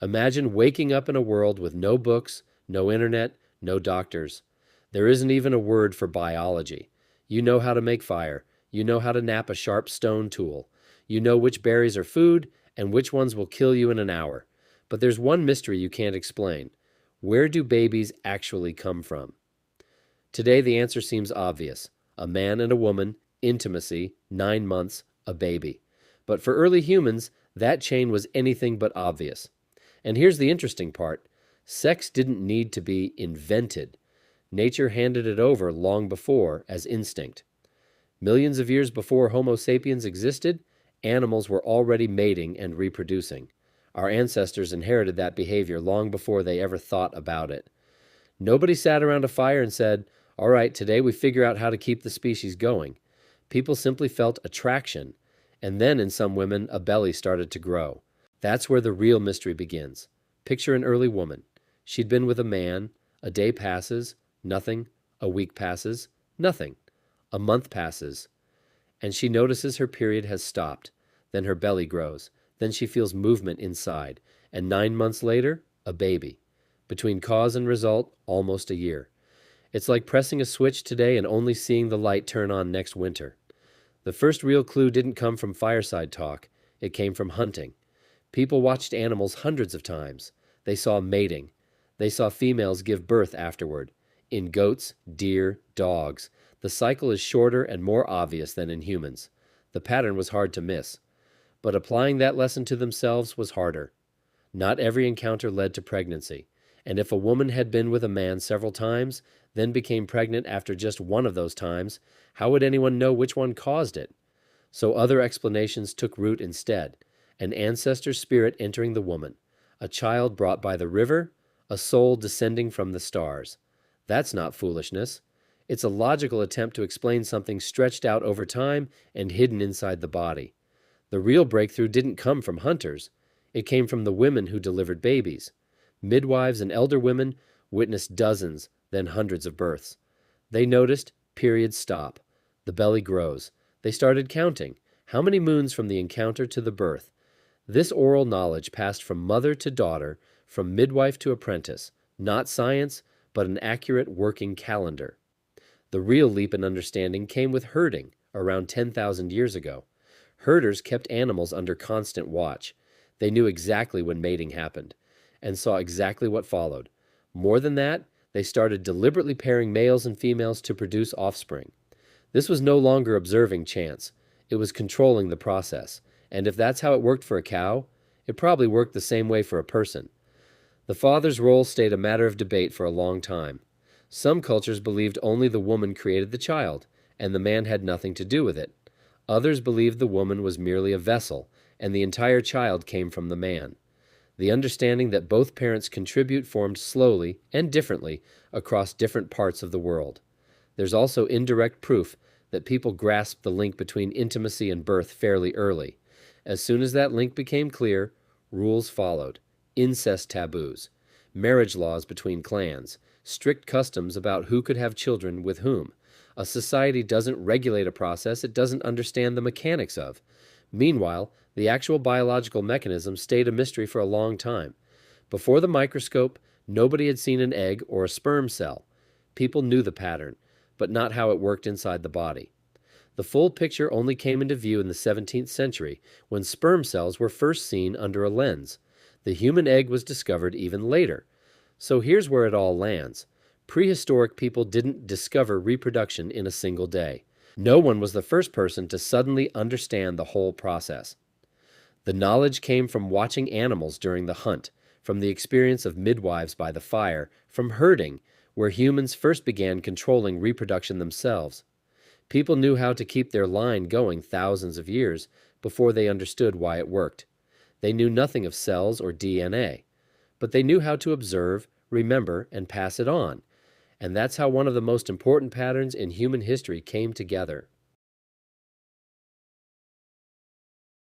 Imagine waking up in a world with no books, no internet, no doctors. There isn't even a word for biology. You know how to make fire. You know how to knap a sharp stone tool. You know which berries are food and which ones will kill you in an hour. But there's one mystery you can't explain. Where do babies actually come from? Today, the answer seems obvious. A man and a woman, intimacy, 9 months, a baby. But for early humans, that chain was anything but obvious. And here's the interesting part. Sex didn't need to be invented. Nature handed it over long before as instinct. Millions of years before Homo sapiens existed, animals were already mating and reproducing. Our ancestors inherited that behavior long before they ever thought about it. Nobody sat around a fire and said, "All right, today we figure out how to keep the species going." People simply felt attraction, and then in some women, a belly started to grow. That's where the real mystery begins. Picture an early woman. She'd been with a man. A day passes, nothing. A week passes, nothing. A month passes, and she notices her period has stopped. Then her belly grows. Then she feels movement inside. And 9 months later, a baby. Between cause and result, almost a year. It's like pressing a switch today and only seeing the light turn on next winter. The first real clue didn't come from fireside talk. It came from hunting. People watched animals hundreds of times. They saw mating. They saw females give birth afterward. In goats, deer, dogs, the cycle is shorter and more obvious than in humans. The pattern was hard to miss. But applying that lesson to themselves was harder. Not every encounter led to pregnancy. And if a woman had been with a man several times, then became pregnant after just one of those times, how would anyone know which one caused it? So other explanations took root instead. An ancestor spirit entering the woman, a child brought by the river, a soul descending from the stars. That's not foolishness. It's a logical attempt to explain something stretched out over time and hidden inside the body. The real breakthrough didn't come from hunters. It came from the women who delivered babies. Midwives and elder women witnessed dozens, then hundreds of births. They noticed periods stop. The belly grows. They started counting. How many moons from the encounter to the birth? This oral knowledge passed from mother to daughter, from midwife to apprentice. Not science, but an accurate working calendar. The real leap in understanding came with herding, around 10,000 years ago. Herders kept animals under constant watch. They knew exactly when mating happened, and saw exactly what followed. More than that, they started deliberately pairing males and females to produce offspring. This was no longer observing chance. It was controlling the process. And if that's how it worked for a cow, it probably worked the same way for a person. The father's role stayed a matter of debate for a long time. Some cultures believed only the woman created the child, and the man had nothing to do with it. Others believed the woman was merely a vessel, and the entire child came from the man. The understanding that both parents contribute formed slowly and differently across different parts of the world. There's also indirect proof that people grasped the link between intimacy and birth fairly early. As soon as that link became clear, rules followed. Incest taboos, marriage laws between clans, strict customs about who could have children with whom. A society doesn't regulate a process it doesn't understand the mechanics of. Meanwhile, the actual biological mechanism stayed a mystery for a long time. Before the microscope, nobody had seen an egg or a sperm cell. People knew the pattern, but not how it worked inside the body. The full picture only came into view in the 17th century, when sperm cells were first seen under a lens. The human egg was discovered even later. So here's where it all lands. Prehistoric people didn't discover reproduction in a single day. No one was the first person to suddenly understand the whole process. The knowledge came from watching animals during the hunt, from the experience of midwives by the fire, from herding, where humans first began controlling reproduction themselves. People knew how to keep their line going thousands of years before they understood why it worked. They knew nothing of cells or DNA, but they knew how to observe, remember, and pass it on. And that's how one of the most important patterns in human history came together.